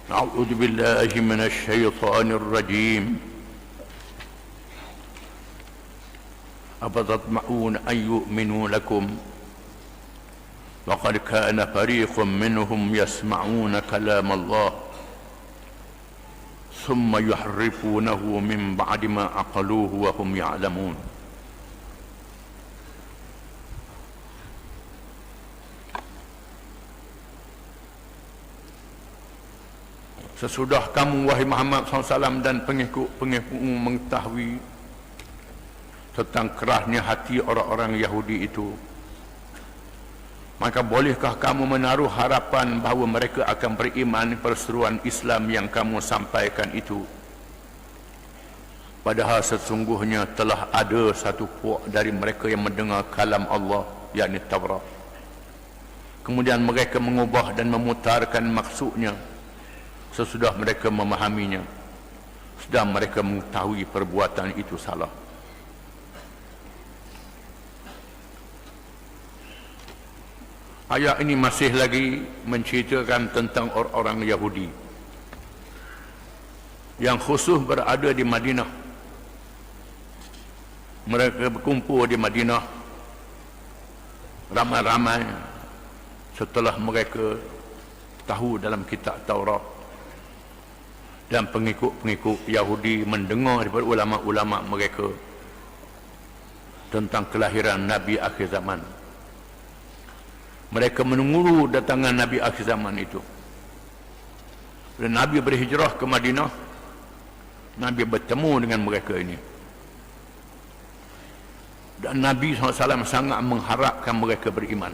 أعوذ بالله من الشيطان الرجيم أفتطمعون أن يؤمنوا لكم وقد كان فريق منهم يسمعون كلام الله ثم يحرفونه من بعد ما عقلوه وهم يعلمون. Sesudah kamu wahai Muhammad SAW dan pengikut-pengikutmu mengetahui tentang kerasnya hati orang-orang Yahudi itu, maka bolehkah kamu menaruh harapan bahawa mereka akan beriman perseruan Islam yang kamu sampaikan itu? Padahal sesungguhnya telah ada satu puak dari mereka yang mendengar kalam Allah, yakni Taurat. Kemudian mereka mengubah dan memutarkan maksudnya sesudah mereka memahaminya, sedang mereka mengetahui perbuatan itu salah. Ayat ini masih lagi menceritakan tentang orang-orang Yahudi yang khusus berada di Madinah. Mereka berkumpul di Madinah ramai-ramai setelah mereka tahu dalam kitab Taurat, dan pengikut-pengikut Yahudi mendengar daripada ulama-ulama mereka tentang kelahiran Nabi akhir zaman. Mereka menunggu datangan Nabi akhir zaman itu. Bila Nabi berhijrah ke Madinah, Nabi bertemu dengan mereka ini, dan Nabi SAW sangat mengharapkan mereka beriman.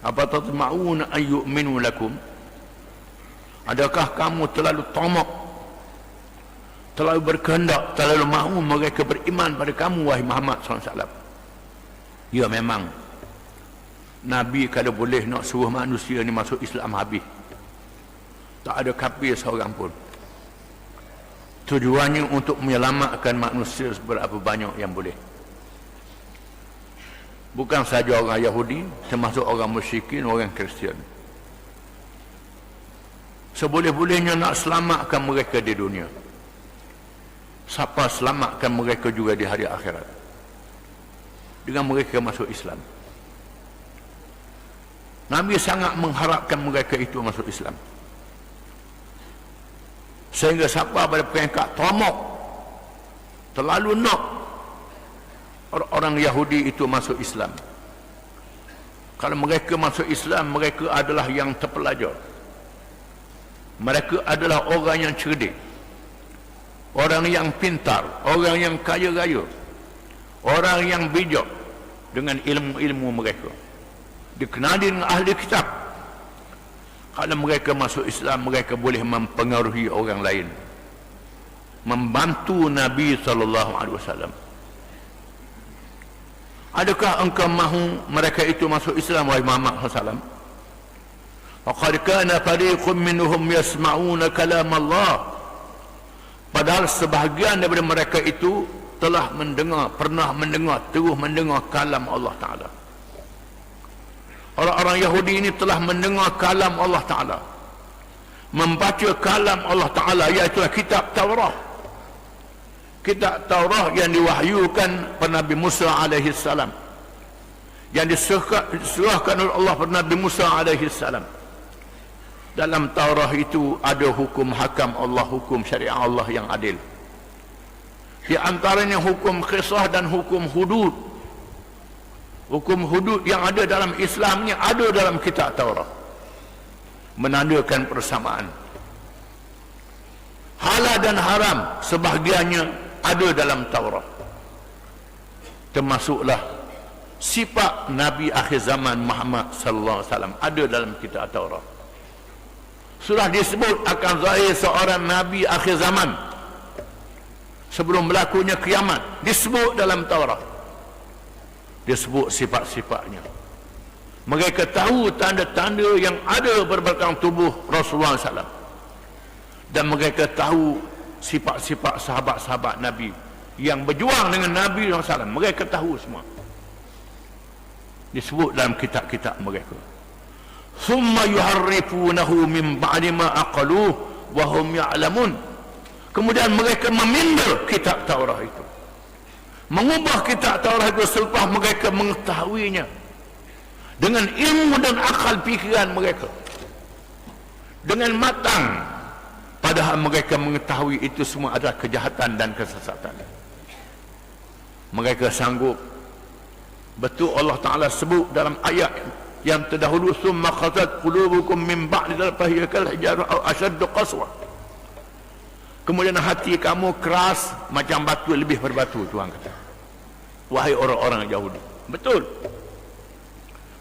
Apa tatma'una an yu'minu lakum? Adakah kamu terlalu tamak, terlalu berkehendak, terlalu mahu mereka beriman pada kamu wahai Muhammad SAW? Ya, memang Nabi kalau boleh nak suruh manusia ni masuk Islam habis, tak ada kafir seorang pun. Tujuannya untuk menyelamatkan manusia seberapa banyak yang boleh. Bukan saja orang Yahudi, termasuk orang musyrikin, orang Kristian. Seboleh-bolehnya nak selamatkan mereka di dunia, siapa selamatkan mereka juga di hari akhirat dengan mereka masuk Islam. Nabi sangat mengharapkan mereka itu masuk Islam, sehingga siapa pada peringkat tamak, terlalu nak orang Yahudi itu masuk Islam. Kalau mereka masuk Islam, mereka adalah yang terpelajar, mereka adalah orang yang cerdik, orang yang pintar, orang yang kaya raya, orang yang bijak dengan ilmu-ilmu mereka, dikenali dengan ahli kitab. Kalau mereka masuk Islam, mereka boleh mempengaruhi orang lain, membantu Nabi SAW. Adakah engkau mahu mereka itu masuk Islam wahai Muhammad SAW? Faqad kana fariqun minhum yasma'una kalam Allah. Padahal sebahagian daripada mereka itu telah mendengar, pernah mendengar, terus mendengar kalam Allah Ta'ala. Orang-orang Yahudi ini telah mendengar kalam Allah Ta'ala, membaca kalam Allah Ta'ala, iaitu kitab Taurat. Kitab Taurat yang diwahyukan kepada Nabi Musa alaihi salam, yang diserahkan oleh Allah kepada Nabi Musa alaihi salam. Dalam Taurat itu ada hukum hakam Allah, hukum syariat Allah yang adil. Di antaranya hukum qisas dan hukum hudud. Hukum hudud yang ada dalam Islam ni ada dalam kitab Taurat, menandakan persamaan. Halal dan haram sebahagiannya ada dalam Taurat, termasuklah sifat Nabi akhir zaman Muhammad sallallahu alaihi wasallam ada dalam kitab Taurat. Sudah disebut akan zahir seorang Nabi akhir zaman sebelum berlakunya kiamat, disebut dalam Taurat, disebut sifat-sifatnya. Mereka tahu tanda-tanda yang ada berbelakang tubuh Rasulullah SAW, dan mereka tahu sifat-sifat sahabat-sahabat Nabi yang berjuang dengan Nabi SAW. Mereka tahu semua, disebut dalam kitab-kitab mereka. thumma yuharrifunahu min ba'di ma aqaluhu wa hum ya'lamun. Kemudian mereka meminda kitab Taurat itu, mengubah kitab Taurat itu selepas mereka mengetahuinya dengan ilmu dan akal fikiran mereka dengan matang, padahal mereka mengetahui itu semua adalah kejahatan dan kesesatan. Mereka sanggup. Betul Allah Ta'ala sebut dalam ayat yang terdahulu, summa qasat qulubukum min ba'di dhalika hiya kal hijarah aw ashaddu qaswa. Kemudian hati kamu keras macam batu, lebih berbatu, Tuhan kata. Wahai orang-orang Yahudi. Betul.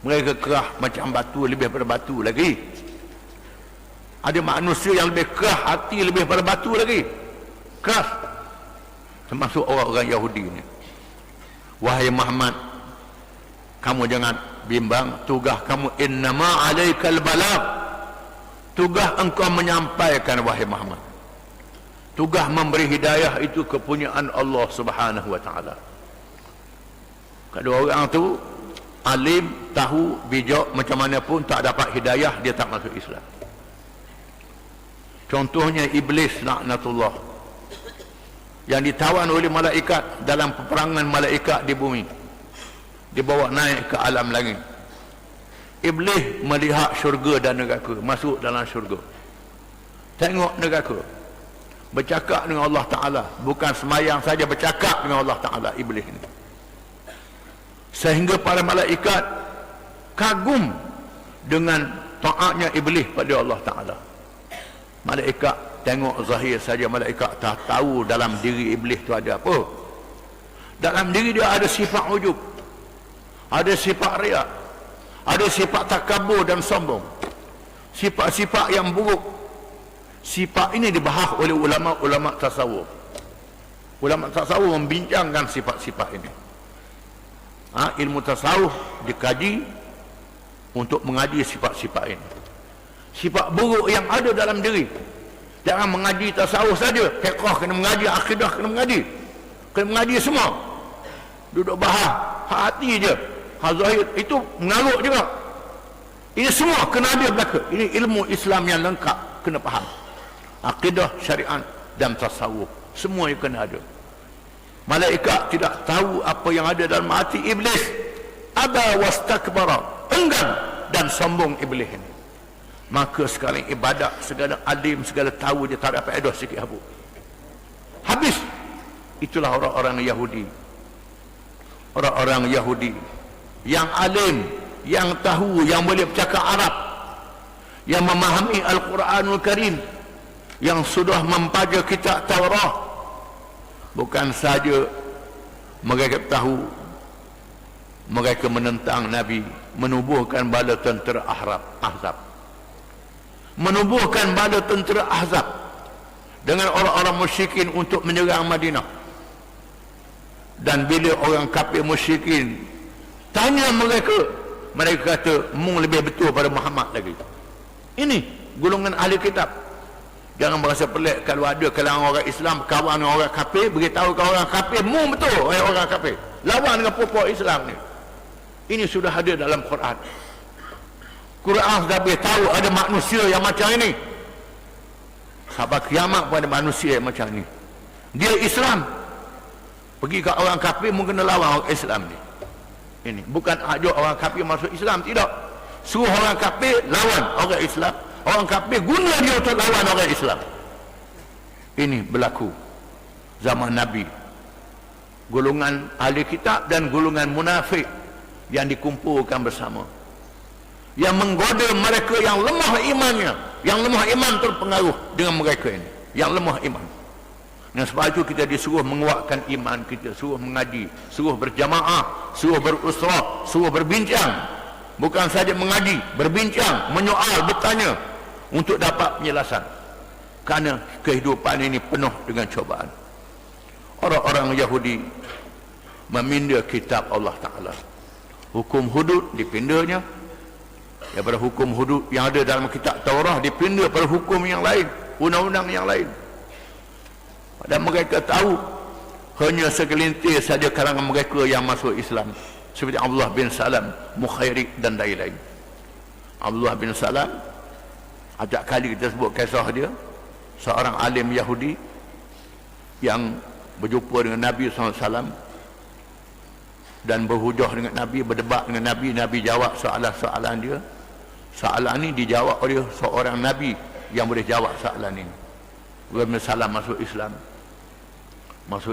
Mereka keras macam batu, lebih berbatu lagi. Ada manusia yang lebih keras hati, lebih berbatu lagi. Keras. Termasuk orang-orang Yahudi ini. Wahai Muhammad, kamu jangan bimbang, tugas kamu innama alaikal balagh. Tugas engkau menyampaikan, wahai Muhammad. Tugas memberi hidayah itu kepunyaan Allah Subhanahu wa taala. Kedua orang tu alim, tahu, bijak macam mana pun tak dapat hidayah, dia tak masuk Islam. Contohnya iblis laknatullah yang ditawan oleh malaikat dalam peperangan malaikat di bumi, dibawa naik ke alam langit. Iblis melihat syurga dan neraka, masuk dalam syurga, tengok neraka, bercakap dengan Allah Ta'ala. Bukan semayang saja, bercakap dengan Allah Ta'ala iblis ini, sehingga para malaikat kagum dengan taatnya iblis pada Allah Ta'ala. Malaikat tengok zahir saja, malaikat tak tahu dalam diri iblis tu ada apa. Dalam diri dia ada sifat ujub, ada sifat riak, ada sifat takabur dan sombong, sifat-sifat yang buruk. Sifat ini dibahas oleh ulama-ulama tasawuf. Ulama tasawuf membincangkan sifat-sifat ini. Ilmu tasawuf dikaji untuk mengaji sifat-sifat ini. Sifat buruk yang ada dalam diri. Jangan mengaji tasawuf saja, fiqh kena mengaji, akidah kena mengaji, kena mengaji semua. Duduk bahas hati je, zahir itu mengarut juga. Ini semua kena ada belaka. Ini ilmu Islam yang lengkap, kena faham. Akidah, syariat dan tasawuf, semua yang kena ada. Malaikat tidak tahu apa yang ada dalam hati iblis. Aba wastakbara, enggan dan sombong iblis ini. Maka sekarang ibadat, segala alim, segala tahu, dia tak dapat edoh sikit habuk. Habis. Itulah orang-orang Yahudi. Orang-orang Yahudi yang alim, yang tahu, yang boleh bercakap Arab, yang memahami Al-Quranul Karim, yang sudah membaca kitab Taurat. Bukan saja mereka tahu, mereka menentang Nabi, menubuhkan bala tentera Ahzab, menubuhkan bala tentera Ahzab dengan orang-orang musyrikin untuk menyerang Madinah. Dan bila orang kafir musyrikin tanya mereka, mereka kata mung lebih betul pada Muhammad lagi. Ini golongan ahli kitab. Jangan merasa pelik kalau ada kalangan orang Islam kawan dengan orang kafir, beritahu ke orang kafir mung betul orang kafir, lawan dengan pokok Islam ni. Ini sudah ada dalam Quran. Quran sudah beritahu ada manusia yang macam ini. Sampai kiamat pun ada manusia yang macam ini. Dia Islam, pergi ke orang kafir mungkin kena lawan orang Islam ni. Ini bukan ajak orang kafir masuk Islam, tidak. Suruh orang kafir lawan orang Islam, orang kafir guna dia untuk lawan orang Islam. Ini berlaku zaman Nabi. Golongan ahli kitab dan golongan munafik yang dikumpulkan bersama, yang menggoda mereka yang lemah imannya. Yang lemah iman terpengaruh dengan mereka ini, yang lemah iman. Dan sebab itu kita disuruh menguatkan iman kita, suruh mengaji, suruh berjamaah, suruh berusrah, suruh berbincang. Bukan saja mengaji, berbincang, menyoal, bertanya untuk dapat penjelasan. Kerana kehidupan ini penuh dengan cobaan. Orang-orang Yahudi meminda kitab Allah Ta'ala. Hukum hudud dipindahnya daripada hukum hudud yang ada dalam kitab Taurat, dipindah pada hukum yang lain, undang-undang yang lain. Dan mereka tahu hanya segelintir saja kalangan mereka yang masuk Islam, seperti Abdullah bin Salam, Mukhairik dan lain-lain. Abdullah bin Salam, acap kali kita sebut kisah dia, seorang alim Yahudi yang berjumpa dengan Nabi SAW dan berhujah dengan Nabi, berdebat dengan Nabi. Nabi jawab soalan-soalan dia. Soalan ni dijawab oleh seorang Nabi yang boleh jawab soalan ini. Abdullah bin Salam masuk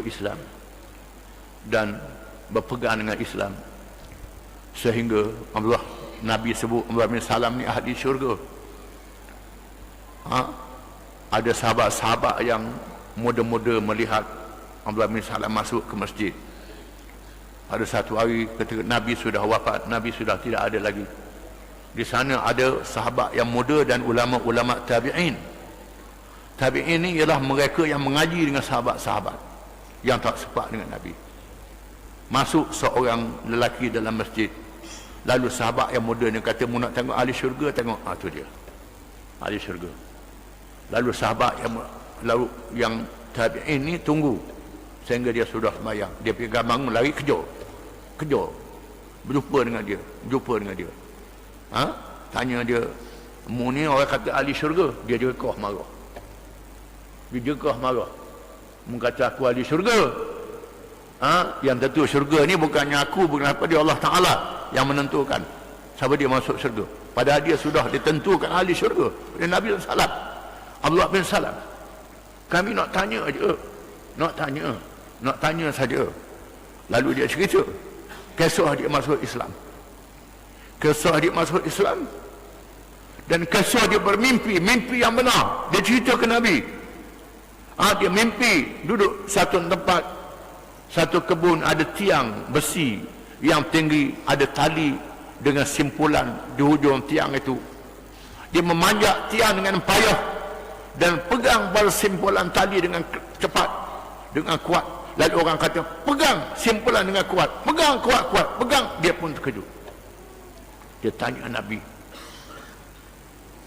Islam dan berpegang dengan Islam, sehingga Nabi sebut Abdullah bin Salam ni ahli syurga. Ada sahabat-sahabat yang muda-muda melihat Abdullah bin Salam masuk ke masjid. Pada satu hari ketika Nabi sudah wafat, Nabi sudah tidak ada lagi. Di sana ada sahabat yang muda dan ulama-ulama tabi'in. Tabi'in ni ialah mereka yang mengaji dengan sahabat-sahabat yang tak sepak dengan Nabi. Masuk seorang lelaki dalam masjid. Lalu sahabat yang muda ni kata, mu nak tengok ahli syurga, tengok. Tu dia, ahli syurga. Lalu sahabat yang tabi'in ni tunggu sehingga dia sudah sembahyang. Dia pergi bangun, lari, kejar berjumpa dengan dia. Tanya dia, mu ni orang kata ahli syurga. Dia jekah marah. Mu kata aku ahli syurga. Yang tentu syurga ni bukannya aku, bukan apa, dia Allah Ta'ala yang menentukan siapa dia masuk syurga. Padahal dia sudah ditentukan ahli syurga oleh Nabi SAW. Abdullah bin Salam, kami nak tanya saja. Lalu dia cerita kisah dia masuk Islam, dan kisah dia bermimpi, mimpi yang benar. Dia cerita ke Nabi. Dia mimpi duduk satu tempat, satu kebun, ada tiang besi yang tinggi, ada tali dengan simpulan di hujung tiang itu. Dia memanjat tiang dengan payah dan pegang pada simpulan tali dengan cepat, dengan kuat. Lalu orang kata, pegang simpulan dengan kuat, pegang kuat-kuat, pegang. Dia pun terkejut. Dia tanya Nabi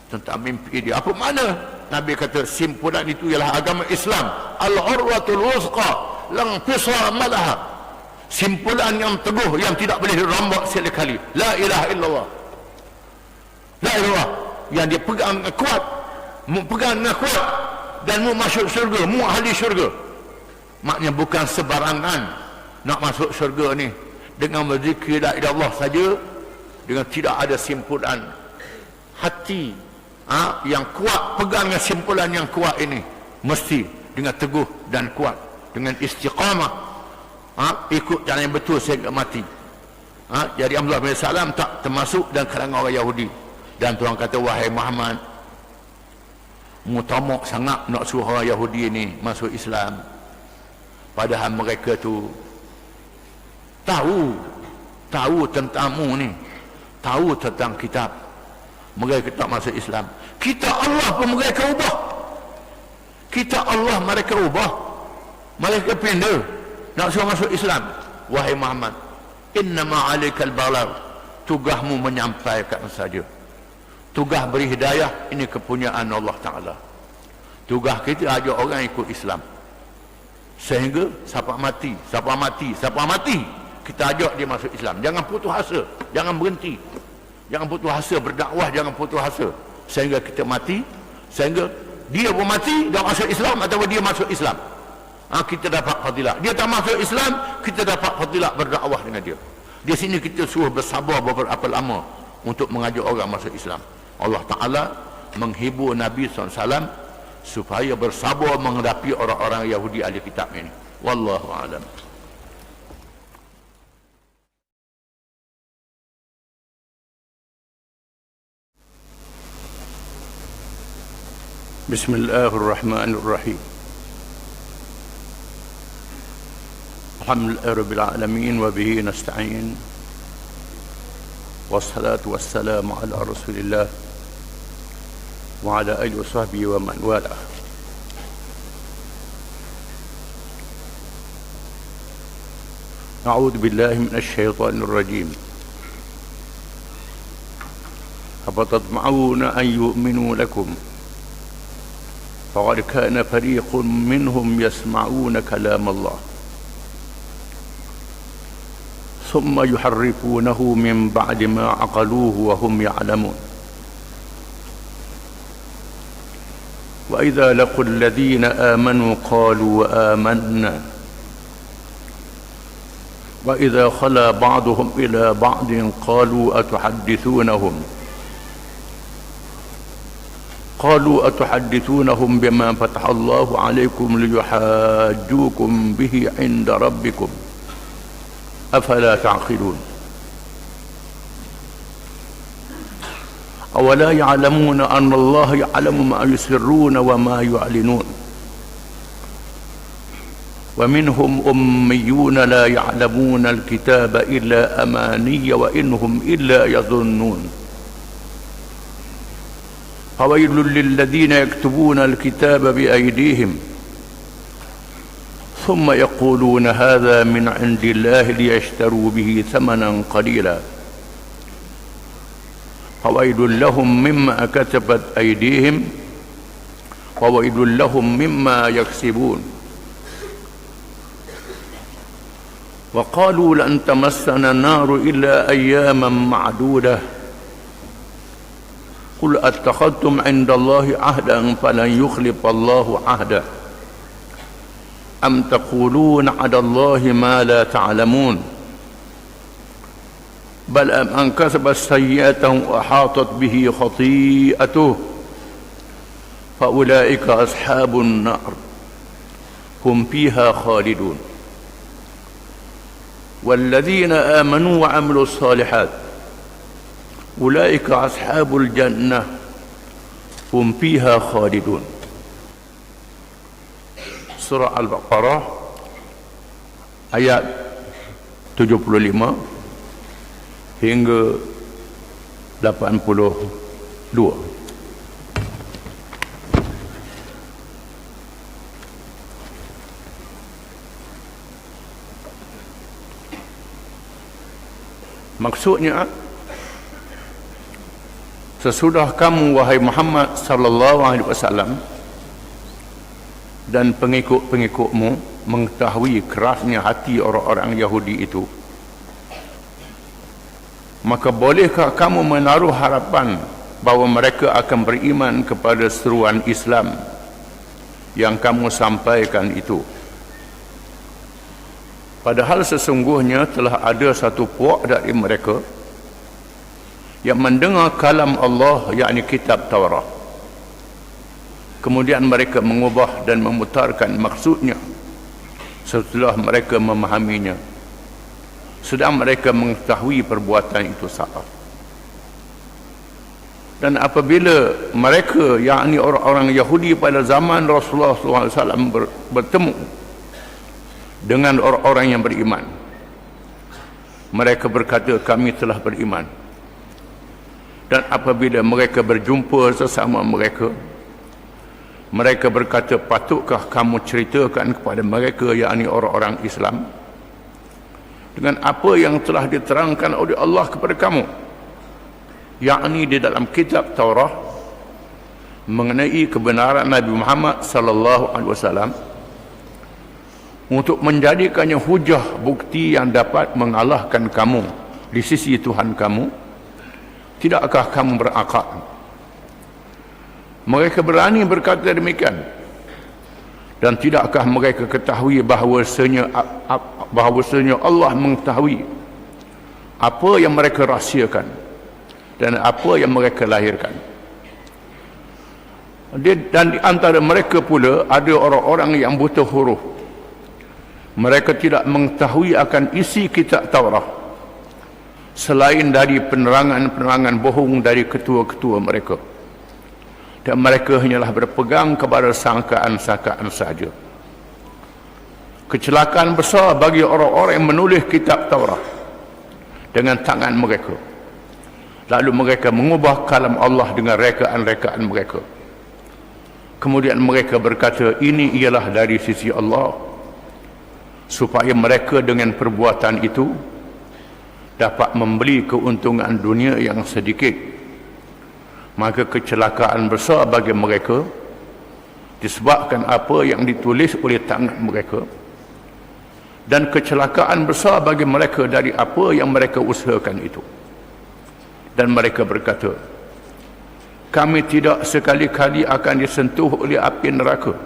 tentang mimpi dia, apa mana? Nabi kata, simpulan itu ialah agama Islam, al-urwatul wusqa lang fisra malaha, simpulan yang teguh yang tidak boleh dirombak sekali. La ilaha illallah, la ilaha, yang dia pegang dengan kuat, mu pegang dengan kuat, dan mu masuk syurga, mu ahli syurga. Maknanya bukan sebarangan nak masuk syurga ni dengan berzikir la ilaha illallah saja, dengan tidak ada simpulan hati yang kuat, pegang dengan simpulan yang kuat ini, mesti dengan teguh dan kuat, dengan istiqamah, ikut jalan yang betul sehingga mati. Jadi Abdullah bin Salam tak termasuk dalam kalangan orang Yahudi. Dan Tuhan kata, wahai Muhammad, mutamak sangat nak suruh orang Yahudi ini masuk Islam, padahal mereka tu tahu tentangmu ni, tahu tentang kitab. Mereka tak masuk Islam. Kita Allah pun mereka ubah. Mereka pindah nak suruh masuk Islam. Wahai Muhammad, innama alaikal balagh, tugasmu menyampaikan saja. Tugas beri hidayah ini kepunyaan Allah Ta'ala. Tugas kita ajak orang ikut Islam, sehingga siapa mati kita ajak dia masuk Islam. Jangan putus asa, jangan berhenti, jangan putus asa berdakwah, jangan putus asa sehingga kita mati, sehingga dia pun mati dan masuk Islam, atau dia masuk Islam, kita dapat fadilah. Dia tak masuk Islam, kita dapat fadilah berdakwah dengan dia. Di sini kita suruh bersabar beberapa lama untuk mengajak orang masuk Islam. Allah Ta'ala menghibur Nabi SAW supaya bersabar menghadapi orang-orang Yahudi ahli kitab ini. Wallahu a'lam. Bismillahirrahmanirrahim. Alhamdulillahi rabbil alamin wa bihi nasta'in. Wassalatu wassalamu ala Rasulillah wa ala alihi wa sahbihi wa man wala. A'udzu billahi minasy syaithanir rajim. Afatatma'una an yu'minu lakum faqad kana fariqun minhum yasma'una kalam Allah thumma yuharrifunahu min ba'di ma aqaluhu wa hum ya'lamun. وإذا لقوا الذين آمنوا قالوا آمنا وإذا خلا بعضهم إلى بعض قالوا أتحدثونهم بما فتح الله عليكم ليحاجوكم به عند ربكم أفلا تعقلون أولا يعلمون أن الله يعلم ما يسرون وما يعلنون ومنهم أميون لا يعلمون الكتاب إلا أماني وإنهم إلا يظنون فويل للذين يكتبون الكتاب بأيديهم ثم يقولون هذا من عند الله ليشتروا به ثمنا قليلا فويل لهم مما كتبت أيديهم وويل لهم مما يكسبون وقالوا لن تمسنا النار إلا أياما معدودة قل أتخذتم عند الله عهدا فلن يخلف الله عهده أم تقولون على الله ما لا تعلمون بل من كسب سيئة وأحاطت به خطيئته فأولئك أصحاب النار هم فيها خالدون والذين آمنوا وعملوا الصالحات أولئك أصحاب الجنة هم فيها خالدون. Surah Al-Baqarah ayat 75 hingga 82. Maksudnya, sesudah kamu wahai Muhammad sallallahu alaihi wasallam dan pengikut-pengikutmu mengetahui kerasnya hati orang-orang Yahudi itu, maka bolehkah kamu menaruh harapan bahawa mereka akan beriman kepada seruan Islam yang kamu sampaikan itu? Padahal sesungguhnya telah ada satu puak dari mereka yang mendengar kalam Allah, yakni kitab Taurat. Kemudian mereka mengubah dan memutarkan maksudnya setelah mereka memahaminya, sedang mereka mengetahui perbuatan itu salah. Dan apabila mereka, yakni orang-orang Yahudi pada zaman Rasulullah SAW bertemu dengan orang-orang yang beriman, mereka berkata, kami telah beriman. Dan apabila mereka berjumpa sesama mereka, mereka berkata, patutkah kamu ceritakan kepada mereka, yakni orang-orang Islam, dengan apa yang telah diterangkan oleh Allah kepada kamu, yakni di dalam kitab Taurat, mengenai kebenaran Nabi Muhammad sallallahu alaihi wasallam, untuk menjadikannya hujah bukti yang dapat mengalahkan kamu di sisi Tuhan kamu? Tidakkah kamu berakal? Mereka berani berkata demikian. Dan tidakkah mereka ketahui bahawasanya Allah mengetahui apa yang mereka rahsiakan dan apa yang mereka lahirkan? Dan di antara mereka pula ada orang-orang yang buta huruf. Mereka tidak mengetahui akan isi kitab Taurat selain dari penerangan-penerangan bohong dari ketua-ketua mereka, dan mereka hanyalah berpegang kepada sangkaan-sangkaan saja. Kecelakaan besar bagi orang-orang yang menulis kitab Taurat dengan tangan mereka, lalu mereka mengubah kalam Allah dengan rekaan-rekaan mereka. Kemudian mereka berkata, ini ialah dari sisi Allah, supaya mereka dengan perbuatan itu dapat membeli keuntungan dunia yang sedikit. Maka kecelakaan besar bagi mereka disebabkan apa yang ditulis oleh tangan mereka, dan kecelakaan besar bagi mereka dari apa yang mereka usahakan itu. Dan mereka berkata, kami tidak sekali-kali akan disentuh oleh api neraka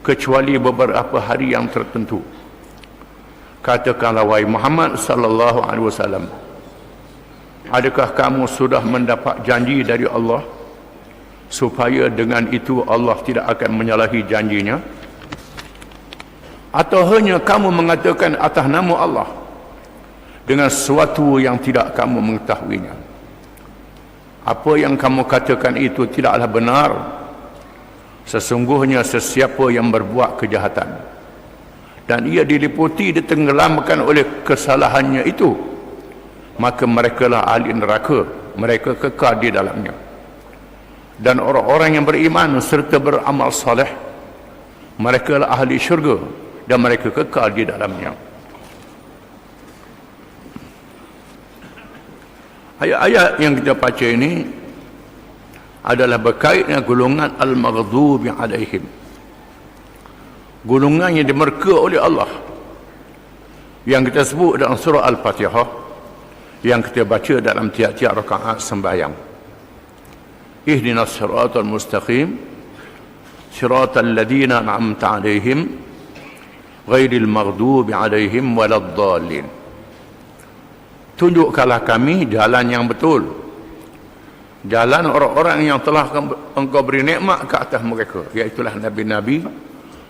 kecuali beberapa hari yang tertentu. Katakanlah wahai Muhammad sallallahu alaihi wasallam, adakah kamu sudah mendapat janji dari Allah supaya dengan itu Allah tidak akan menyalahi janjinya? Atau hanya kamu mengatakan atas nama Allah dengan sesuatu yang tidak kamu mengetahuinya? Apa yang kamu katakan itu tidaklah benar. Sesungguhnya sesiapa yang berbuat kejahatan dan ia diliputi, ditenggelamkan oleh kesalahannya itu, maka merekalah ahli neraka, mereka kekal di dalamnya. Dan orang-orang yang beriman serta beramal saleh, merekalah ahli syurga dan mereka kekal di dalamnya. Ayat-ayat yang kita baca ini adalah berkait dengan golongan al-maghdubi alaihim, golongan yang dimurka oleh Allah, yang kita sebut dalam surah Al-Fatihah, yang kita baca dalam tiap-tiap rakaat sembahyang. Ihdinas siratal mustaqim siratal ladzina an'amta alaihim ghairil maghdubi alaihim waladdallin. Tunjukkanlah kami jalan yang betul, jalan orang-orang yang telah engkau beri nikmat ke atas mereka, iaitulah nabi-nabi,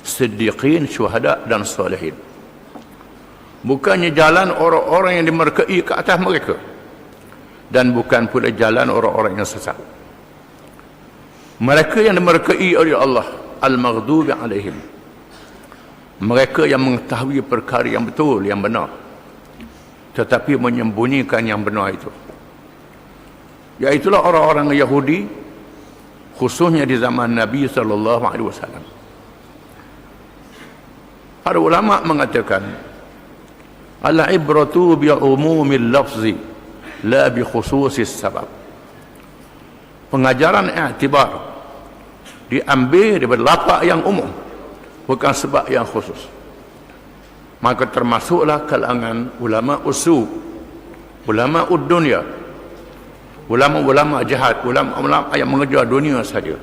siddiqin, syuhada dan salihin. Bukannya jalan orang-orang yang dimurkai ke atas mereka, dan bukan pula jalan orang-orang yang sesat. Mereka yang dimurkai oleh Allah, al-maghdubi alaihim, mereka yang mengetahui perkara yang betul, yang benar, tetapi menyembunyikan yang benar itu, iaitulah orang-orang Yahudi, khususnya di zaman Nabi SAW. Para ulama mengatakan al-ibratu bi umumil lafzi la bi khususis sabab. Pengajaran i'tibar diambil daripada lafaz yang umum, bukan sebab yang khusus. Maka termasuklah kalangan ulama usul, ulama dunia, ulama-ulama jahat, ulama-ulama yang mengejar dunia saja,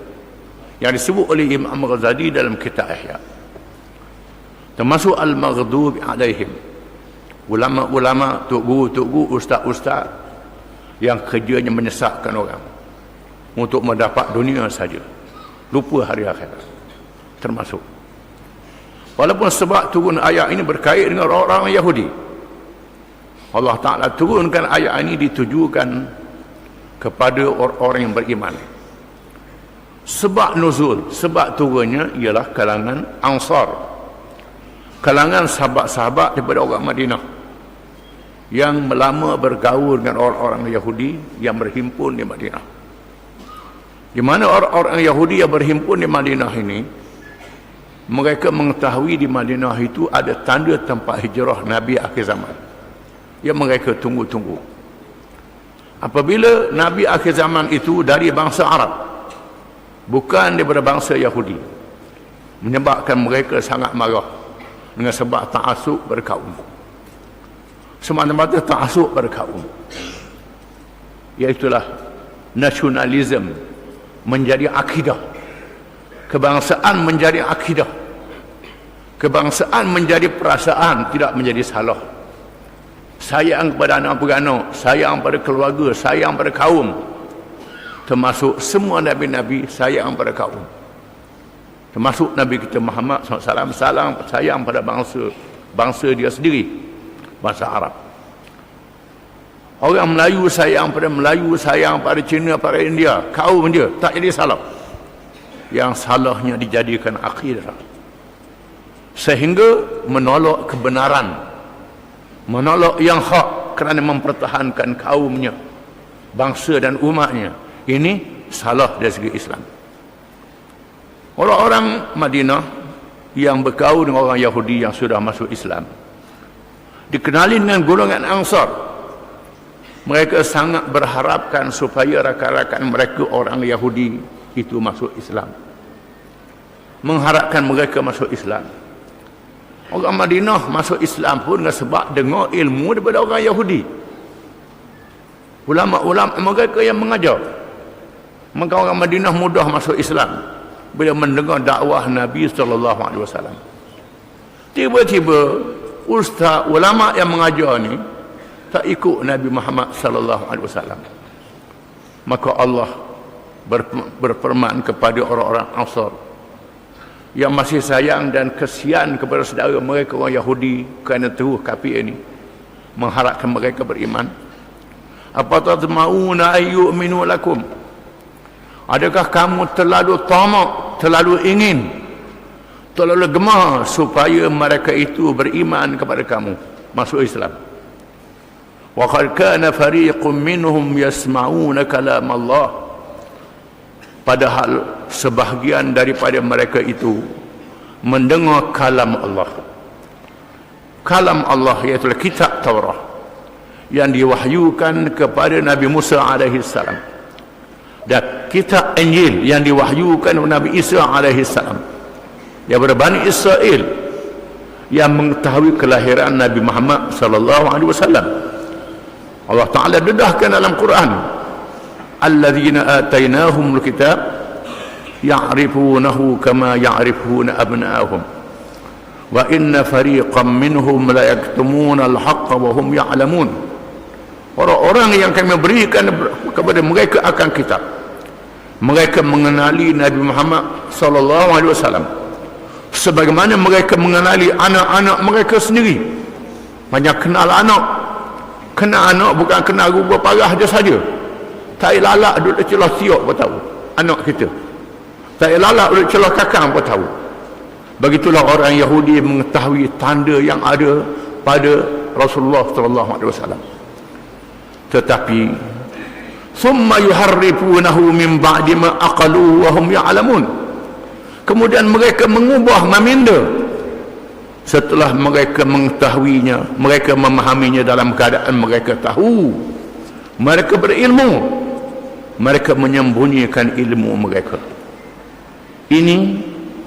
yang disebut oleh Imam Ghazali dalam kitab Ihya. Termasuk al-maghdubi alaihim, ulama-ulama, tok guru, ustaz-ustaz yang kerjanya menyesatkan orang untuk mendapat dunia saja, lupa hari akhirat. Termasuk, walaupun sebab turun ayat ini berkait dengan orang-orang Yahudi, Allah Ta'ala turunkan ayat ini ditujukan kepada orang-orang yang beriman. Sebab nuzul, sebab turunnya ialah kalangan Ansar, kalangan sahabat-sahabat daripada orang Madinah yang lama bergaul dengan orang-orang Yahudi yang berhimpun di Madinah. Di mana orang-orang Yahudi yang berhimpun di Madinah ini, mereka mengetahui di Madinah itu ada tanda tempat hijrah Nabi akhir zaman yang mereka tunggu-tunggu. Apabila Nabi akhir zaman itu dari bangsa Arab, bukan daripada bangsa Yahudi, menyebabkan mereka sangat marah dengan sebab ta'asub berkaum. Semata-mata ta'asub berkaum, iaitulah nasionalisme menjadi akidah, kebangsaan menjadi akidah, kebangsaan menjadi perasaan, tidak menjadi salah. Sayang kepada anak beranak, sayang pada keluarga, sayang pada kaum, termasuk semua nabi-nabi sayang pada kaum, termasuk Nabi kita Muhammad SAW sayang pada bangsa dia sendiri, bangsa Arab. Orang Melayu sayang pada Melayu, sayang pada Cina, pada India, kaum dia, tak jadi salah. Yang salahnya dijadikan akidah, sehingga menolak kebenaran, menolak yang hak kerana mempertahankan kaumnya, bangsa dan umatnya. Ini salah dari segi Islam. Orang-orang Madinah yang bergaul dengan orang Yahudi yang sudah masuk Islam dikenali dengan golongan Ansar. Mereka sangat berharapkan supaya rakan-rakan mereka orang Yahudi itu masuk Islam, mengharapkan mereka masuk Islam. Orang Madinah masuk Islam pun dengan sebab dengar ilmu daripada orang Yahudi, ulama-ulama mereka yang mengajar. Maka orang Madinah mudah masuk Islam bila mendengar dakwah Nabi SAW. Tiba-tiba ustaz ulama yang mengajar ni tak ikut Nabi Muhammad SAW. Maka Allah berfirman kepada orang-orang Ansar yang masih sayang dan kesian kepada saudara mereka orang Yahudi kerana terus kafir ini, mengharapkan mereka beriman. Apa tatma'una ayyu'minu lakum? Adakah kamu terlalu tamak, terlalu ingin, terlalu gemar supaya mereka itu beriman kepada kamu, masuk Islam? Wa qad kana fariqun minhum yasma'una kalam Allah. Padahal sebahagian daripada mereka itu mendengar kalam Allah. Kalam Allah iaitu kitab Taurat yang diwahyukan kepada Nabi Musa alaihi salam, dan kitab Injil yang diwahyukan kepada Nabi Isa alaihi salam, daripada Bani Israel yang mengetahui kelahiran Nabi Muhammad sallallahu alaihi wasallam. Allah Taala dedahkan dalam Quran, alladzina atainahumul kitab ya'rifunahu kama ya'rifuna abna'ahum wa inna fariqan minhum la yaktumuna al-haqqa wa hum ya'lamun. Orang-orang yang kami berikan kepada mereka akan kitab, mereka mengenali Nabi Muhammad sallallahu alaihi wasallam sebagaimana mereka mengenali anak-anak mereka sendiri. Banyak kenal anak. Kenal anak bukan kenal rupa parah dia saja. Tak lalak duduk celah siok pun tahu anak kita. Tak lalak duduk celah kakang pun tahu. Begitulah orang Yahudi mengetahui tanda yang ada pada Rasulullah sallallahu alaihi wasallam. Tetapi summa yuharrifunahu min ba'di ma aqalu wa hum ya'lamun. Kemudian mereka mengubah meminda setelah mereka mengetahuinya, mereka memahaminya dalam keadaan mereka tahu, mereka berilmu, mereka menyembunyikan ilmu mereka. Ini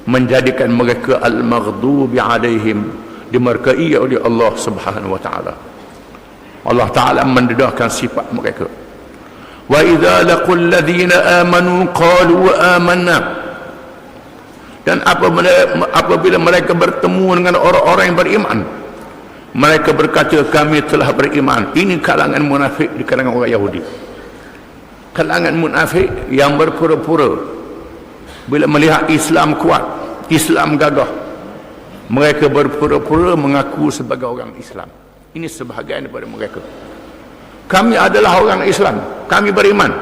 menjadikan mereka al-maghdubi alaihim, dimurkai oleh Allah Subhanahu wa taala. Allah Taala mendedahkan sifat mereka. Wa idza laqul ladzina amanu qalu amanna. Dan apabila mereka bertemu dengan orang-orang yang beriman, mereka berkata kami telah beriman. Ini kalangan munafik di kalangan orang Yahudi. Kalangan munafik yang berpura-pura bila melihat Islam kuat, Islam gagah, mereka berpura-pura mengaku sebagai orang Islam. Ini sebahagian daripada mereka. Kami adalah orang Islam, kami beriman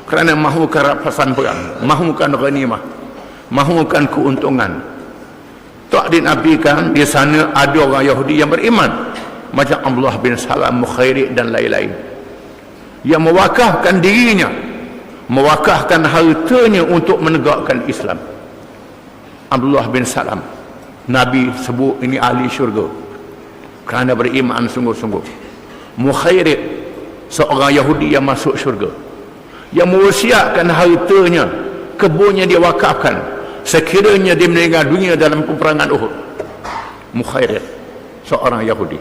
kerana mahukan rampasan perang, mahukan ghanimah, mahukan keuntungan. Tak dinafikan di sana ada orang Yahudi yang beriman macam Abdullah bin Salam, Mukhairik dan lain-lain, yang mewakafkan dirinya, mewakafkan hartanya untuk menegakkan Islam. Abdullah bin Salam, Nabi sebut ini ahli syurga kerana beriman sungguh-sungguh. Mukhairik, seorang Yahudi yang masuk syurga, yang mewasiatkan hartanya, kebunnya dia wakafkan sekiranya dia meninggal dunia dalam peperangan Uhud. Mukhairik, seorang Yahudi.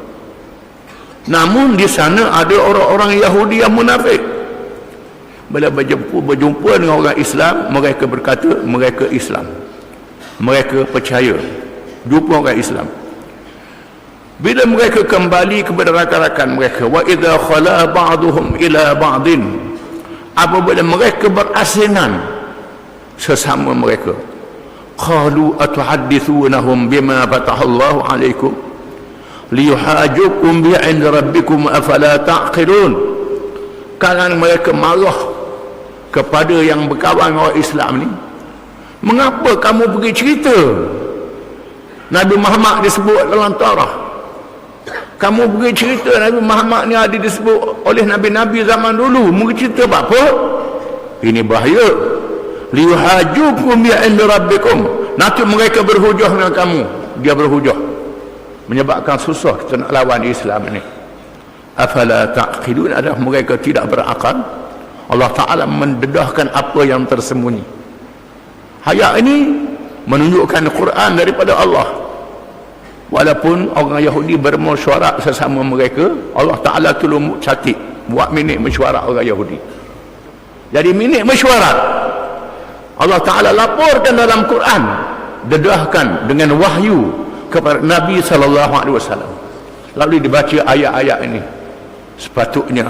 Namun di sana ada orang-orang Yahudi yang munafik. Bila berjumpa dengan orang Islam, mereka berkata mereka Islam, mereka percaya, jumpa orang Islam. Bila mereka kembali kepada rakan-rakan mereka, wa idza khala ba'duhum ila ba'din, apabila mereka berasingan sesama mereka, qalu atuhaddithunahum bima fatahallahu alaikum liyuhajukum bi 'inda rabbikum afala ta'qilun. Kalangan mereka marah kepada yang berkawan orang Islam ni. Mengapa kamu pergi cerita Nabi Muhammad disebut dalam Taurat? Kamu pergi cerita Nabi Muhammad ni ada disebut oleh Nabi-Nabi zaman dulu. Mungkin cerita apa? Ini bahaya. Liyuhajukum bi 'inda rabbikum. Nanti mereka berhujah dengan kamu. Dia berhujah, menyebabkan susah kita nak lawan Islam ini. Afala ta'qilun, adalah mereka tidak berakal. Allah Ta'ala mendedahkan apa yang tersembunyi. Ayat ini menunjukkan Quran daripada Allah. Walaupun orang Yahudi bermesyuarat sesama mereka, Allah Ta'ala tolong catik buat minit mesyuarat orang Yahudi. Jadi minit mesyuarat. Allah Ta'ala laporkan dalam Quran, dedahkan dengan wahyu kepada Nabi SAW. Lalu dibaca ayat-ayat ini. Sepatutnya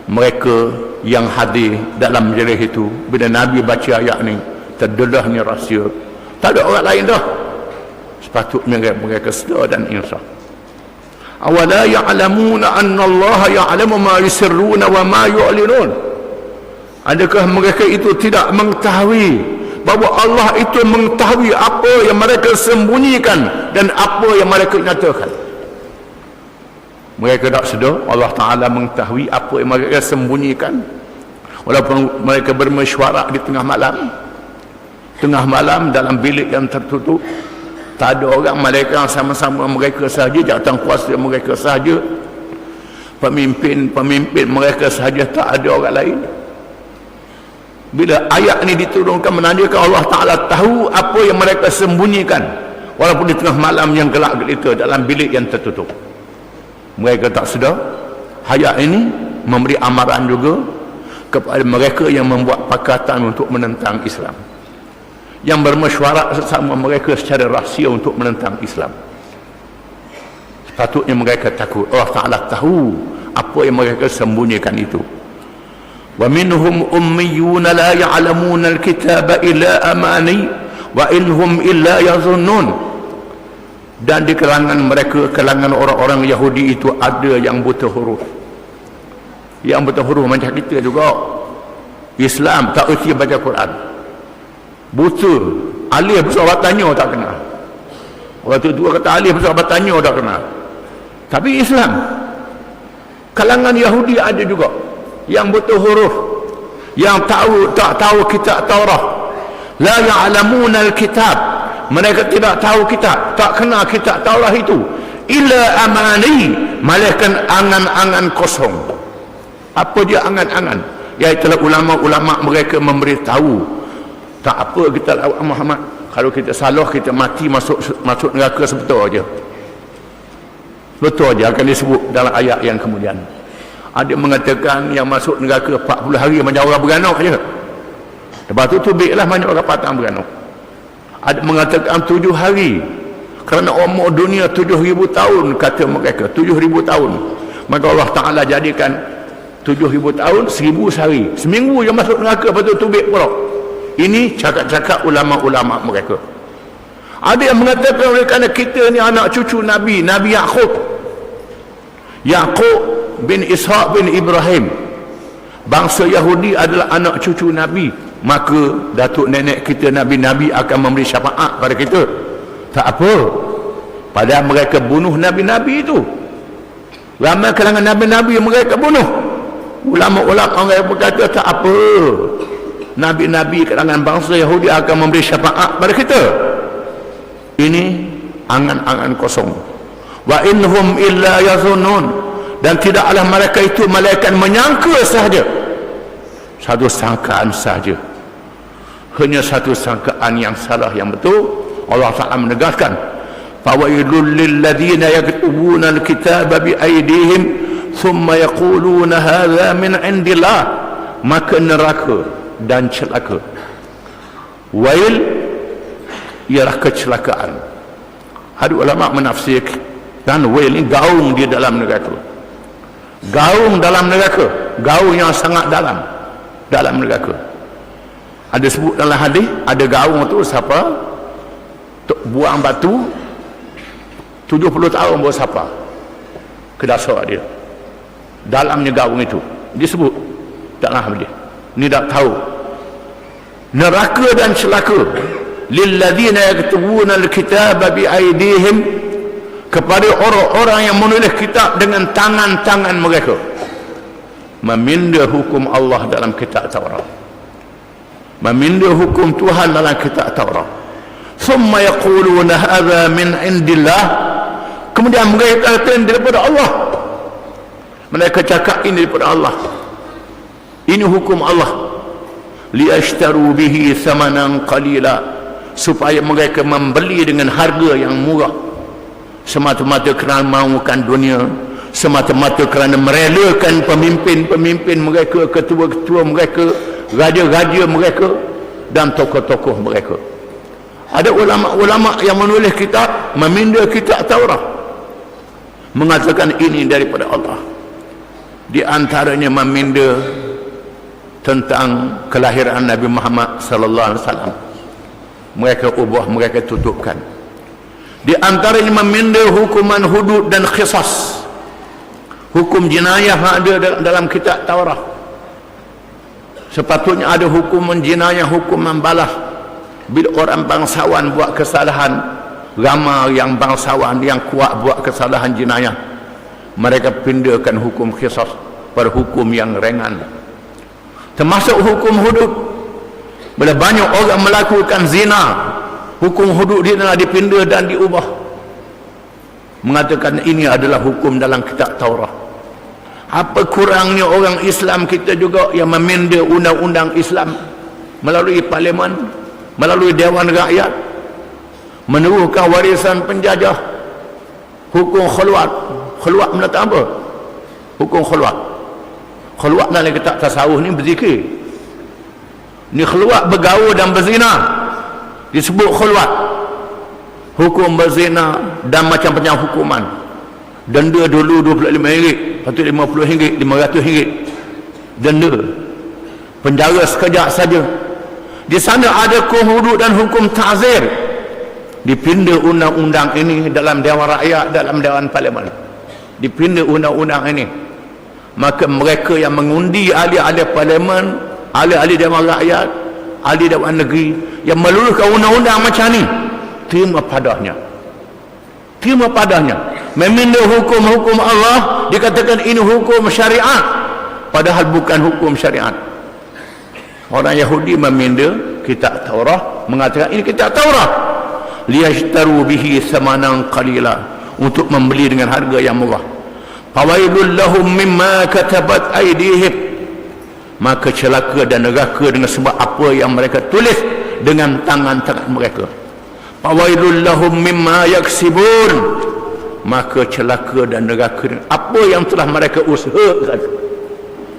mereka yang hadir dalam majlis itu, bila Nabi baca ayat ini, terdedahnya rahsia. Tak ada orang lain dah. Sepatutnya mereka sedar dan insaf. Awala ya'lamuna anna Allah ya'lamu ma yusirruna wa ma yu'linun. Adakah mereka itu tidak mengetahui bahawa Allah itu mengetahui apa yang mereka sembunyikan dan apa yang mereka nyatakan? Mereka tak sedar Allah Ta'ala mengetahui apa yang mereka sembunyikan, walaupun mereka bermesyuarat di tengah malam dalam bilik yang tertutup. Tak ada orang, mereka sama-sama mereka sahaja, jawatan kuasa mereka sahaja, pemimpin mereka sahaja, tak ada orang lain. Bila ayat ini diturunkan menandakan Allah Ta'ala tahu apa yang mereka sembunyikan, walaupun di tengah malam yang gelap gelita dalam bilik yang tertutup. Mereka tak sedar. Ayat ini memberi amaran juga kepada mereka yang membuat pakatan untuk menentang Islam, yang bermesyuarat sesama mereka secara rahsia untuk menentang Islam. Sepatutnya mereka takut. Allah Ta'ala tahu apa yang mereka sembunyikan itu. وَمِنْهُمْ أُمِّيُّونَ لَا يَعْلَمُونَ الْكِتَابَ إِلَّا أَمَانِي وَإِنْهُمْ إِلَّا يَظُنُّونَ. Dan di kalangan mereka, kalangan orang-orang Yahudi itu ada yang buta huruf. Yang buta huruf macam kita juga. Islam tak erti baca Quran. Buta. Alif besar tanya tak kenal. Waktu tua kata alif besar tanya tak kenal. Tapi Islam, kalangan Yahudi ada juga yang buta huruf, yang tak tahu kitab Taurat. La ya'lamuna al-kitab, mereka tidak tahu kitab, tak kenal kitab Taurat itu. Illa amani, malaikat angan-angan kosong. Apa dia angan-angan? Iaitulah ulama-ulama mereka memberitahu, tak apa kita lawan Muhammad, kalau kita salah kita mati masuk neraka sebetul aja. Betul aja akan disebut dalam ayat yang kemudian. Ada mengatakan yang masuk neraka 40 hari macam orang beranak je. Lepas tu tubiklah banyak orang patang beranak. Ada mengatakan 7 hari. Kerana umur dunia 7,000 tahun, kata mereka 7,000 tahun. Maka Allah Ta'ala jadikan 7,000 tahun 1,000 sehari. Seminggu je masuk neraka, lepas tu tubik pula. Ini cakap-cakap ulama-ulama mereka. Ada yang mengatakan oleh kerana kita ni anak cucu Nabi Yaqub bin Ishaq bin Ibrahim, bangsa Yahudi adalah anak cucu Nabi, maka datuk nenek kita Nabi-Nabi akan memberi syafaat pada kita. Tak apa, padahal mereka bunuh Nabi-Nabi itu. Ramai kalangan Nabi-Nabi mereka bunuh. Ulama-ulama mereka berkata tak apa, Nabi-Nabi kalangan bangsa Yahudi akan memberi syafaat pada kita. Ini angan-angan kosong. Wa innahum illa yazunnun, dan tidaklah mereka itu malaikat menyangka sahaja, satu sangkaan sahaja, hanya satu sangkaan yang salah, yang betul. Allah Ta'ala menegaskan, fawailul lilladzina yaktubuna alkitaba biaydihim thumma yaquluna hadza min indillah, maka neraka dan celaka. Wail ialah kecelakaan. Ada ulama menafsirkan dan wail ini gaung di dalam neraka. Gaung dalam neraka, gaung yang sangat dalam neraka. Ada sebut dalam hadis, ada gaung tu siapa buang batu 70 tahun baru siapa ke dasar dia, dalamnya gaung itu disebut dalam hadis. Ni tak tahu neraka dan celaka lilladzina yaktubuna alkitaba biaydihim, kepada orang-orang yang menulis kitab dengan tangan-tangan mereka, meminda hukum Allah dalam kitab Taurat, meminda hukum Tuhan dalam kitab Taurat. Thumma yaquluna hadza min indillah, kemudian mereka kata daripada Allah. Mereka cakap ini daripada Allah, ini hukum Allah. Liyashtaru bihi thamanan qalila, supaya mereka membeli dengan harga yang murah, semata-mata kerana mahukan dunia, semata-mata kerana merelakan pemimpin-pemimpin mereka, ketua-ketua mereka, raja-raja mereka dan tokoh-tokoh mereka. Ada ulama-ulama yang menulis kitab, meminda kitab Taurat, mengatakan ini daripada Allah. Di antaranya meminda tentang kelahiran Nabi Muhammad sallallahu alaihi wasallam. Mereka ubah, mereka tutupkan. Di antaranya meminda hukuman hudud dan qisas, hukum jenayah ada dalam kitab Taurat. Sepatutnya ada hukuman jenayah, hukuman balas bila orang bangsawan buat kesalahan. Ramai yang bangsawan yang kuat buat kesalahan jenayah, mereka pindakan hukum qisas pada hukum yang ringan, termasuk hukum hudud. Bila banyak orang melakukan zina, hukum hudud dia telah dipindah dan diubah, mengatakan ini adalah hukum dalam kitab Taurat. Apa kurangnya orang Islam kita juga yang meminda undang-undang Islam melalui parlimen, melalui Dewan Rakyat, meneruhkan warisan penjajah. Hukum khulwat. Khulwat mendatang apa? Hukum khulwat. Khulwat dalam kitab tasawuf ni berzikir. Ni khulwat bergaul dan berzina, disebut khulwat. Hukum berzina dan macam-macam hukuman. Denda dulu RM25, lepas tu RM50, RM500. Denda. Penjara sekejap saja. Di sana ada hukum hudud dan hukum ta'zir. Dipindah undang-undang ini dalam Dewan Rakyat, dalam Dewan Parlimen. Dipindah undang-undang ini. Maka mereka yang mengundi ahli-ahli parlimen, ahli-ahli Dewan Rakyat, ahli Dewan Negeri yang meluluhkan undang-undang macam ni, terima padanya. Terima padanya. Memindah hukum-hukum Allah, dikatakan ini hukum syariat, padahal bukan hukum syariat. Orang Yahudi meminda kitab Taurat, mengatakan ini kitab Taurat, liyashtaru bihi samanan qalila, untuk membeli dengan harga yang murah. Fawailul lahum mimma katabat aydihim, maka celaka dan neraka dengan sebab apa yang mereka tulis dengan tangan-tangan mereka. Fawailul lahum mimma yaksibun, maka celaka dan neraka dengan apa yang telah mereka usahakan.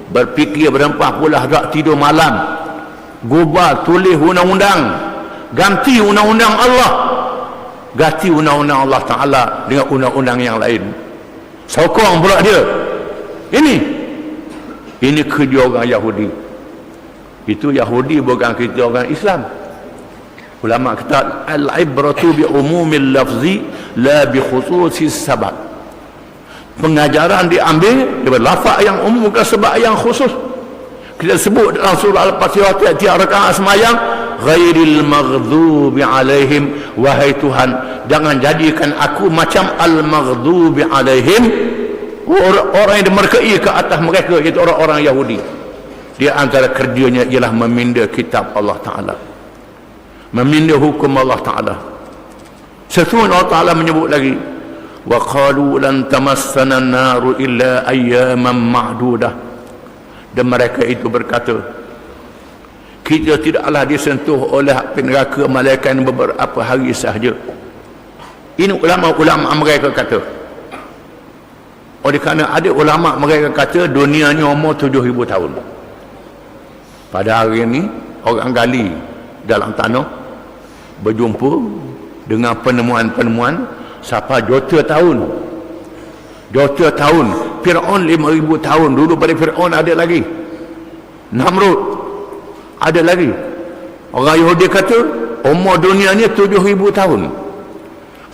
Berfikir berempah pula tak tidur malam, gubal tulis undang-undang, ganti undang-undang Allah, ganti undang-undang Allah Ta'ala dengan undang-undang yang lain. Sokong pula dia. Ini kerja orang Yahudi. Itu Yahudi, bukan kita orang Islam. Ulama kata al-ibratu bi umumil lafzi la bi khususis sabab. Pengajaran diambil daripada lafaz yang umum, bukan sebab yang khusus. Kita sebut dalam surah Al-Fatihah tiap rakaat semayang, ghairil maghdubi alaihim, wahai Tuhan, jangan jadikan aku macam al-maghdubi alaihim, orang yang dimurkai ke atas mereka, iaitu orang-orang Yahudi. Dia antara kerjanya ialah meminda kitab Allah Ta'ala, meminda hukum Allah Ta'ala. Sesungguhnya Allah Ta'ala menyebut lagi, wa qalu lan tamassana an-naru illa ayyaman ma'dudah, dan mereka itu berkata, kita tidaklah disentuh oleh api neraka malaikat beberapa hari sahaja. Ini ulama-ulama mereka kata. Oleh kerana ada ulama mereka kata dunia ni umur 7,000 tahun. Pada hari ini orang gali dalam tanah, berjumpa dengan penemuan-penemuan sampai juta tahun. Juta tahun. Fir'aun 5,000 tahun dulu, pada Fir'aun ada lagi. Namrud ada lagi. Orang Yahudi kata umur dunia ni 7,000 tahun.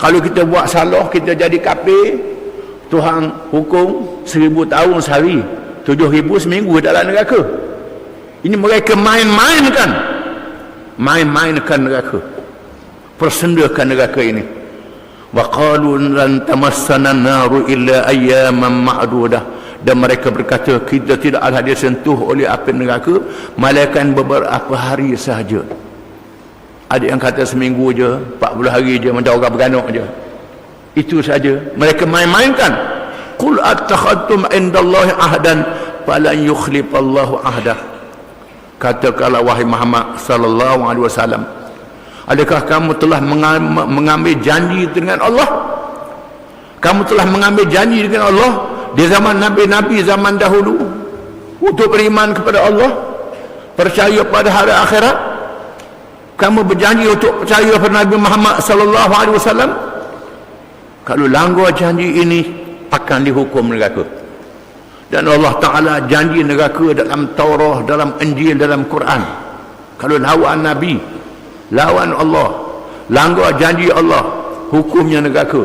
Kalau kita buat salah, kita jadi kafir, Tuhan hukum 1,000 tahun sehari, 7,000 seminggu dalam neraka. Ini mereka main-mainkan neraka, persendakan neraka ini. Wa qalu lan tamassana an-naru illa ayyaman ma'dudah, dan mereka berkata kita tidak akan disentuh oleh api neraka malaikat beberapa hari sahaja. Ada yang kata seminggu je, 40 hari je, macam orang beranak je. Itu saja mereka main-mainkan. Qul attakhadtum indallahi ahdan falan yukhlifallahu ahdah. Katakanlah wahai Muhammad sallallahu alaihi wasallam, adakah kamu telah mengambil janji dengan Allah? Kamu telah mengambil janji dengan Allah di zaman Nabi-Nabi zaman dahulu untuk beriman kepada Allah? percaya pada hari akhirat, kamu berjanji untuk percaya pada Nabi Muhammad sallallahu alaihi wasallam, kalau langgar janji ini akan dihukum neraka. Dan Allah Ta'ala janji neraka dalam Taurah, dalam Injil, dalam Quran. Kalau lawan Nabi, lawan Allah, langgar janji Allah, hukumnya neraka.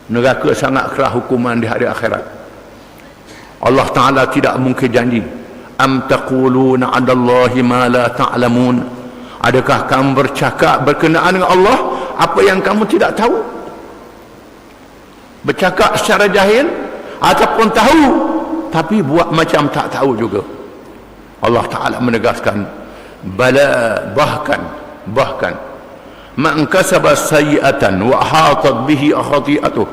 Neraka sangat keras hukuman di hari akhirat. Allah Ta'ala tidak mungkin janji. Am taquluna 'ala Allahi ma la ta'lamun. Adakah kamu bercakap berkenaan dengan Allah apa yang kamu tidak tahu? Bercakap secara jahil ataupun tahu tapi buat macam tak tahu juga. Allah Ta'ala menegaskan, bala, bahkan man kasaba sayyi'atan wa hatat bihi khati'atuh,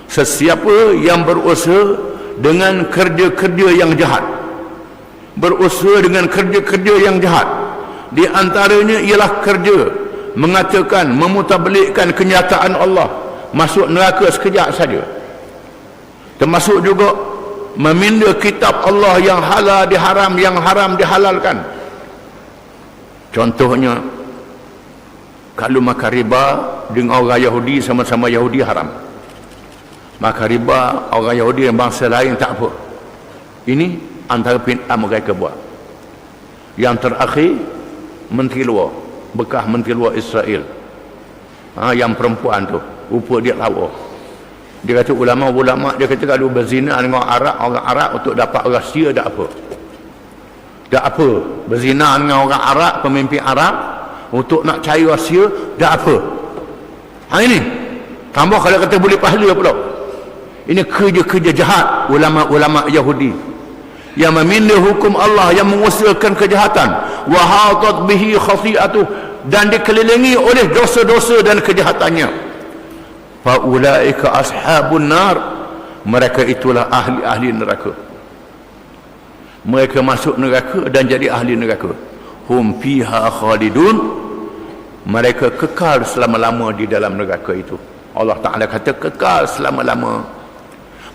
sesiapa yang berusaha dengan kerja-kerja yang jahat, berusaha dengan kerja-kerja yang jahat, di antaranya ialah kerja mengatakan, memutablikkan kenyataan Allah, masuk neraka sekejap saja. Termasuk juga meminda kitab Allah yang halal diharam, yang haram dihalalkan. Contohnya, kalau makan riba dengan orang Yahudi, sama-sama Yahudi haram. Makan riba orang Yahudi dan bangsa lain tak apa. Ini antara pin'am mereka buat. Yang terakhir, menteri luar, bekas menteri luar Israel, yang perempuan tu, rupa dia lawa. Dia kata ulama-ulama, dia kata kalau berzina dengan orang Arab untuk dapat rahsia, tak apa. Tak apa. Berzina dengan orang Arab, pemimpin Arab, untuk nak cari rahsia, tak apa. Ini tambah kalau kata boleh pahala pula. Ini kerja-kerja jahat ulama-ulama Yahudi yang meminda hukum Allah, yang mengusahakan kejahatan. Wa hatat bihi khati'atuh, dan dikelilingi oleh dosa-dosa dan kejahatannya. Fa ulaika ashabun nar, mereka itulah ahli-ahli neraka. Mereka masuk neraka dan jadi ahli neraka. Hum fiha khalidun, mereka kekal selama-lama di dalam neraka itu. Allah Ta'ala kata kekal selama-lama.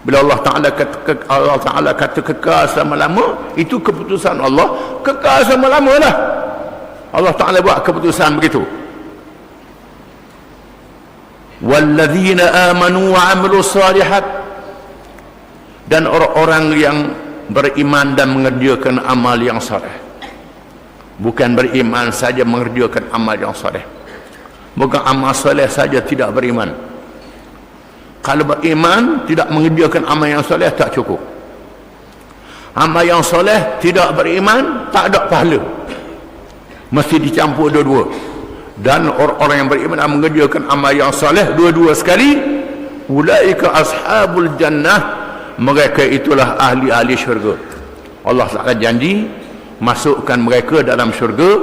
Bila Allah Ta'ala kata kekal selama-lama, itu keputusan Allah, kekal selama-lama lah. Allah Ta'ala buat keputusan begitu. Walladzina amanu wa 'amilus salihat, dan orang-orang yang beriman dan mengerjakan amal yang saleh. Bukan beriman saja, mengerjakan amal yang saleh. Bukan amal saleh saja, tidak beriman. Kalau beriman tidak mengerjakan amal yang soleh, tak cukup. Amal yang soleh tidak beriman, tak ada pahala. Mesti dicampur dua-dua. Dan orang-orang yang beriman dan mengerjakan amal yang soleh dua-dua sekali, ulaika ashabul jannah, mereka itulah ahli-ahli syurga. Allah Ta'ala janji masukkan mereka dalam syurga.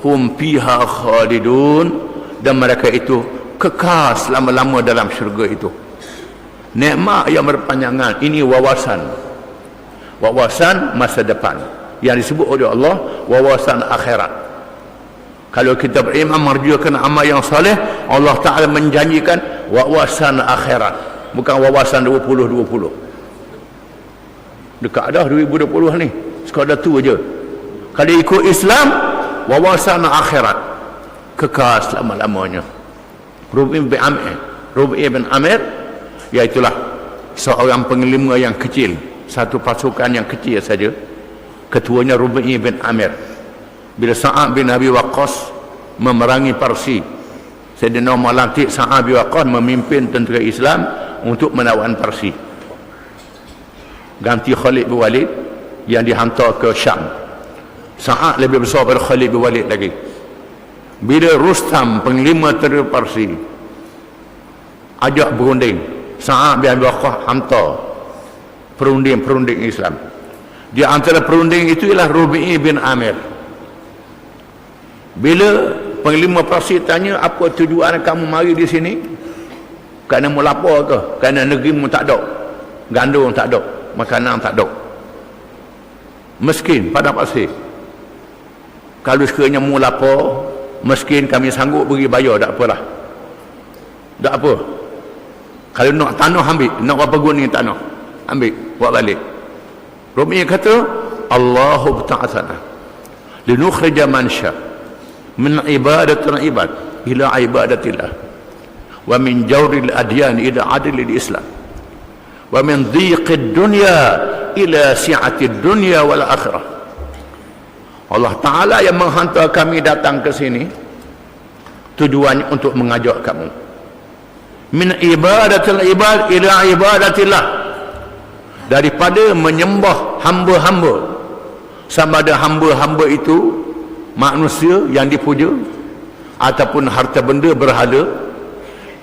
Hum fiha khalidun, dan mereka itu kekal selama-lama dalam syurga itu. Nikmat yang berpanjangan, ini wawasan masa depan yang disebut oleh Allah wawasan akhirat. Kalau kita beriman mengerjakan amal yang soleh, Allah Ta'ala menjanjikan wawasan akhirat, bukan wawasan 2020. Dekat dah 2020 ni, sekadar tu aja. Kalau ikut Islam, wawasan akhirat, kekal selama-lamanya. Rubi bin Amir, iaitulah seorang panglima yang kecil, satu pasukan yang kecil saja. Ketuanya Rubi bin Amir. Bila Sa'ad bin Abi Waqqas memerangi Parsi, Sayyidina Umar lantik Sa'ad bin Waqqas memimpin tentera Islam untuk melawan Parsi. Ganti Khalid bin Walid yang dihantar ke Syam. Sa'ad lebih besar daripada Khalid bin Walid lagi. Bila Rustam, panglima tentera Parsi, ajak berunding, Sa'ad bin Abi Waqqas hantar perunding Islam. Di antara perunding itu ialah Rubi bin Amir. Bila panglima Parsi tanya, apa tujuan kamu mari di sini? Kerana mau lapar ke? Kerana negerimu tak ada, gandum tak ada, makanan tak ada, miskin pada pasir. Kalau sekiranya mau lapar, miskin, kami sanggup beri bayar, tak apalah, tak apa. Kalau nak tanah ambil, nak berapa guni tanah ambil, buat balik. Rumi kata Allahu ta'ala, linukhrija man sya min ibadatil ibad ila ibadatillah wa min jawril adyan ila adlil islam wa min dhiqid dunya ila si'atid dunya wal akhirah. Allah Ta'ala yang menghantar kami datang ke sini tujuannya untuk mengajak kamu min ibadatil ibad ila ibadatillah, daripada menyembah hamba-hamba, sama ada hamba-hamba itu manusia yang dipuja ataupun harta benda berhala,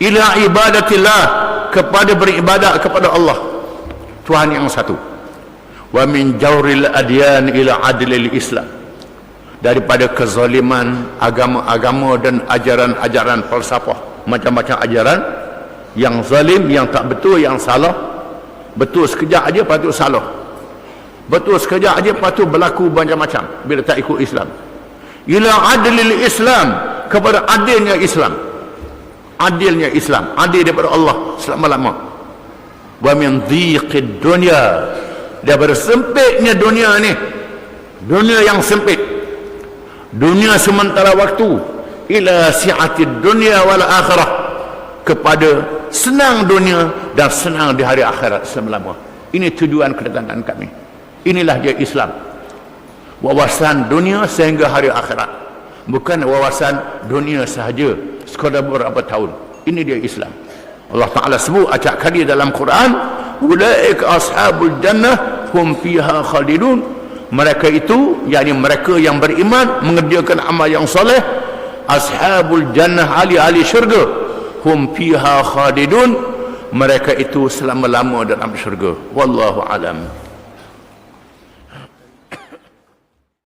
ila ibadatillah, kepada beribadat kepada Allah Tuhan yang satu, wa min jawril adyan ila adlil islam, daripada kezaliman agama-agama dan ajaran-ajaran falsafah, macam-macam ajaran yang zalim, yang tak betul, yang salah. Betul sekejap aja patut salah, betul sekejap aja patut berlaku macam-macam bila tak ikut Islam. Ila adlil Islam, kepada adilnya Islam, adilnya Islam, adil daripada Allah selama-lama. Wa min dhiqid dunya, daripada sempitnya dunia ni, dunia yang sempit, dunia sementara waktu, ila si'atid dunya wal akhirah, kepada senang dunia dan senang di hari akhirat selama-lama. Ini tujuan kedatangan kami. Inilah dia Islam, wawasan dunia sehingga hari akhirat, bukan wawasan dunia sahaja sekadar beberapa tahun. Ini dia Islam. Allah Ta'ala sebut acak kali dalam Quran, ulaika ashabul jannah hum fiha khalidun, mereka itu, yakni mereka yang beriman mengerjakan amal yang soleh, ashabul jannah, ahli-ahli syurga, hum fiha khalidun, mereka itu selama-lama dalam syurga. Wallahu alam.